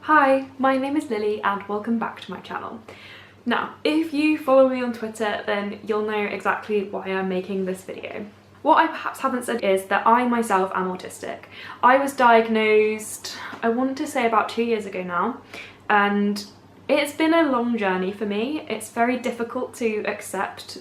Hi, my name is Lily and welcome back to my channel. Now, if you follow me on Twitter, then you'll know exactly why I'm making this video. What I perhaps haven't said is that I myself am autistic. I was diagnosed, I want to say about 2 years ago now, and it's been a long journey for me. It's very difficult to accept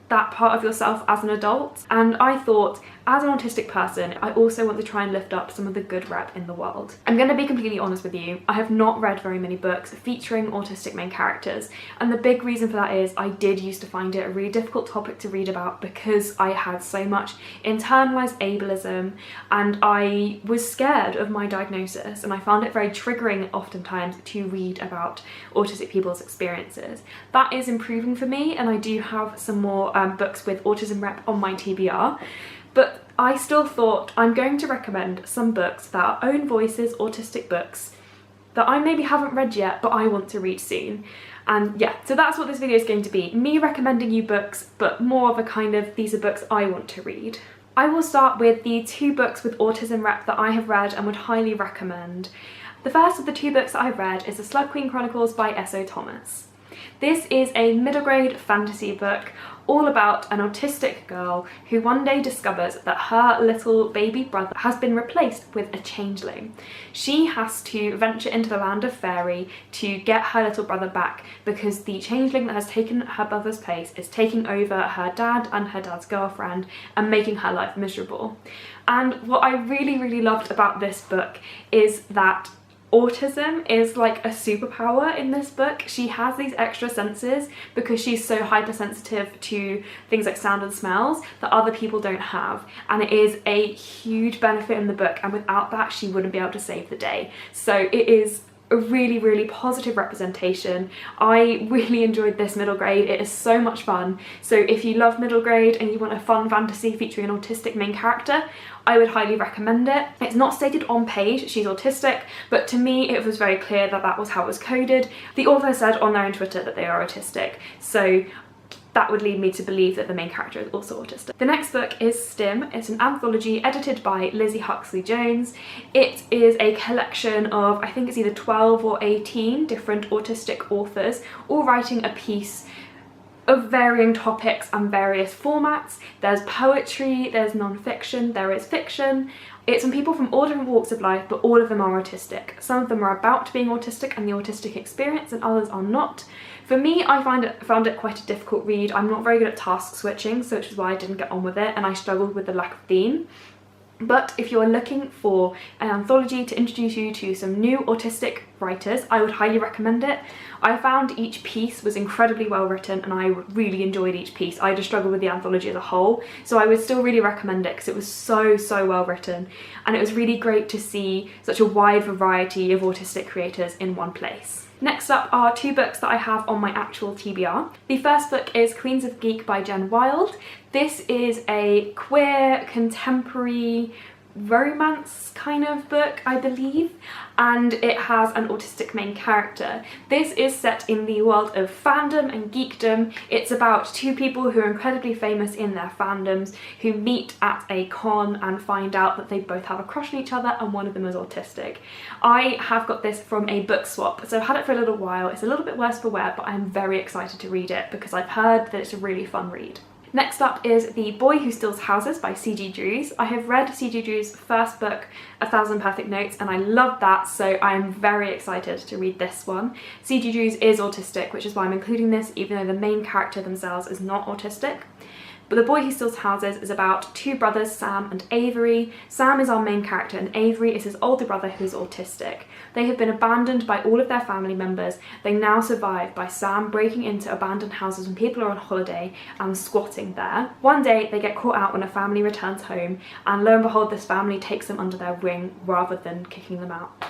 that part of yourself as an adult, and I thought, as an autistic person, I also want to try and lift up some of the good rep in the world. I'm going to be completely honest with you, I have not read very many books featuring autistic main characters, and the big reason for that is I did used to find it a really difficult topic to read about because I had so much internalized ableism and I was scared of my diagnosis, and I found it very triggering oftentimes to read about autistic people's experiences. That is improving for me, and I do have some more books with autism rep on my TBR. But I still thought I'm going to recommend some books that are own voices autistic books that I maybe haven't read yet but I want to read soon. And yeah, so that's what this video is going to be, me recommending you books, but more of a kind of these are books I want to read. I will start with the 2 books with autism rep that I have read and would highly recommend. The first of the 2 books that I've read is The Slug Queen Chronicles by S.O. Thomas. This is a middle grade fantasy book all about an autistic girl who one day discovers that her little baby brother has been replaced with a changeling. She has to venture into the land of fairy to get her little brother back because the changeling that has taken her brother's place is taking over her dad and her dad's girlfriend and making her life miserable. And what I really loved about this book is that autism is like a superpower in this book. She has these extra senses because she's so hypersensitive to things like sound and smells that other people don't have, and it is a huge benefit in the book, and without that she wouldn't be able to save the day. So it is a really positive representation. I really enjoyed this middle grade. It is so much fun. So if you love middle grade and you want a fun fantasy featuring an autistic main character, I would highly recommend it. It's not stated on page she's autistic, but to me it was very clear that that was how it was coded. The author said on their own Twitter that they are autistic, so that would lead me to believe that the main character is also autistic. The next book is Stim. It's an anthology edited by Lizzie Huxley-Jones. It is a collection of, I think it's either 12 or 18 different autistic authors, all writing a piece of varying topics and various formats. There's poetry, there's non-fiction, there is fiction. It's from people from all different walks of life, but all of them are autistic. Some of them are about being autistic and the autistic experience, and others are not. For me, I found it quite a difficult read. I'm not very good at task switching, so which is why I didn't get on with it, and I struggled with the lack of theme. But if you're looking for an anthology to introduce you to some new autistic writers, I would highly recommend it. I found each piece was incredibly well written and I really enjoyed each piece. I just struggled with the anthology as a whole, so I would still really recommend it because it was so well written, and it was really great to see such a wide variety of autistic creators in one place. Next up are 2 books that I have on my actual TBR. The first book is Queens of Geek by Jen Wilde. This is a queer, contemporary romance kind of book, I believe, and it has an autistic main character. This is set in the world of fandom and geekdom. It's about 2 people who are incredibly famous in their fandoms who meet at a con and find out that they both have a crush on each other and one of them is autistic. I have got this from a book swap, so I've had it for a little while. It's a little bit worse for wear, but I'm very excited to read it because I've heard that it's a really fun read. Next up is The Boy Who Steals Houses by C.G. Drews. I have read C.G. Drews' first book, 1,000 Perfect Notes, and I loved that, so I'm very excited to read this one. C.G. Drews is autistic, which is why I'm including this, even though the main character themselves is not autistic. But The Boy Who Steals Houses is about 2 brothers, Sam and Avery. Sam is our main character and Avery is his older brother who is autistic. They have been abandoned by all of their family members. They now survive by Sam breaking into abandoned houses when people are on holiday and squatting there. One day they get caught out when a family returns home, and lo and behold this family takes them under their wing rather than kicking them out.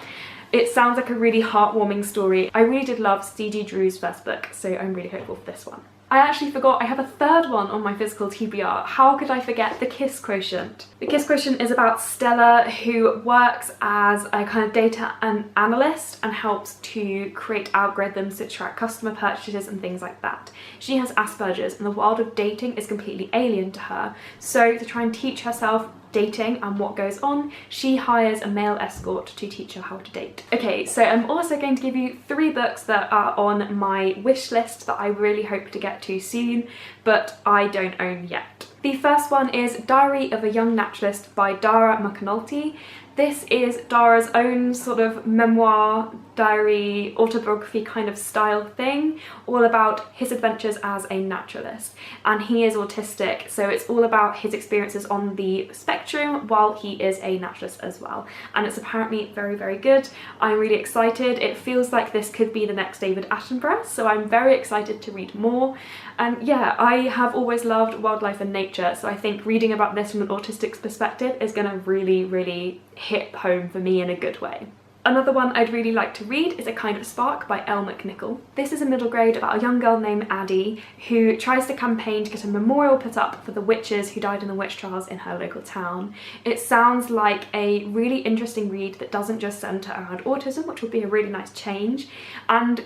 It sounds like a really heartwarming story. I really did love C.G. Drews' first book, so I'm really hopeful for this one. I actually forgot I have a 3rd one on my physical TBR. How could I forget The Kiss Quotient? The Kiss Quotient is about Stella, who works as a kind of data analyst and helps to create algorithms to track customer purchases and things like that. She has Asperger's and the world of dating is completely alien to her, so to try and teach herself dating and what goes on, she hires a male escort to teach her how to date. Okay, so I'm also going to give you 3 books that are on my wish list that I really hope to get to soon, but I don't own yet. The first one is Diary of a Young Naturalist by Dara McAnulty. This is Dara's own sort of memoir, diary, autobiography kind of style thing, all about his adventures as a naturalist. And he is autistic, so it's all about his experiences on the spectrum while he is a naturalist as well. And it's apparently very, very good. I'm really excited. It feels like this could be the next David Attenborough, so I'm very excited to read more. And yeah, I have always loved wildlife and nature, so I think reading about this from an autistic's perspective is going to really, really hit home for me in a good way. Another one I'd really like to read is A Kind of Spark by Elle McNichol. This is a middle grade about a young girl named Addie who tries to campaign to get a memorial put up for the witches who died in the witch trials in her local town. It sounds like a really interesting read that doesn't just centre around autism, which would be a really nice change, and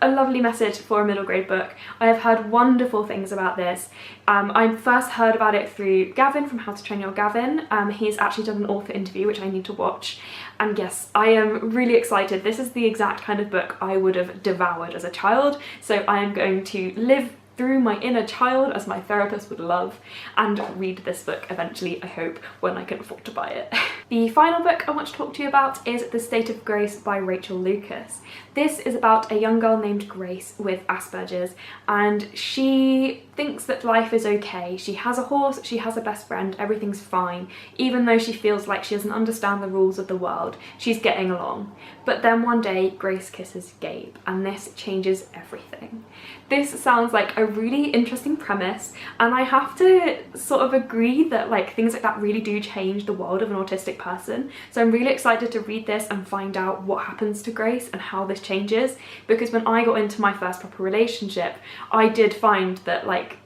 a lovely message for a middle grade book. I have heard wonderful things about this. I first heard about it through Gavin from How to Train Your Gavin. He's actually done an author interview which I need to watch, and yes, I am really excited. This is the exact kind of book I would have devoured as a child, so I am going to live through my inner child, as my therapist would love, and read this book eventually, I hope, when I can afford to buy it. The final book I want to talk to you about is The State of Grace by Rachel Lucas. This is about a young girl named Grace with Asperger's, and she thinks that life is okay. She has a horse, she has a best friend, everything's fine. Even though she feels like she doesn't understand the rules of the world, she's getting along. But then one day, Grace kisses Gabe, and this changes everything. This sounds like a really interesting premise, and I have to sort of agree that like things like that really do change the world of an autistic person. So I'm really excited to read this and find out what happens to Grace and how this changes, because when I got into my first proper relationship, I did find that like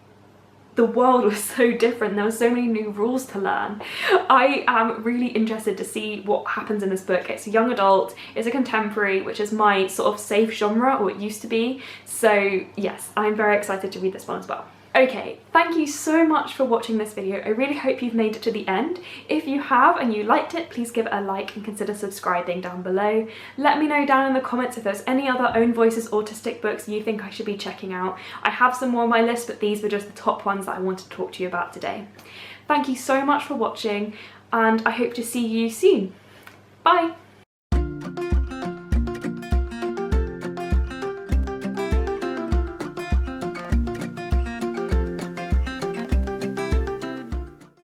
the world was so different. There were so many new rules to learn. I am really interested to see what happens in this book. It's a young adult, it's a contemporary, which is my sort of safe genre, or it used to be. So yes, I'm very excited to read this one as well. Okay, thank you so much for watching this video. I really hope you've made it to the end. If you have and you liked it, please give it a like and consider subscribing down below. Let me know down in the comments if there's any other Own Voices autistic books you think I should be checking out. I have some more on my list, but these were just the top ones that I wanted to talk to you about today. Thank you so much for watching, and I hope to see you soon. Bye!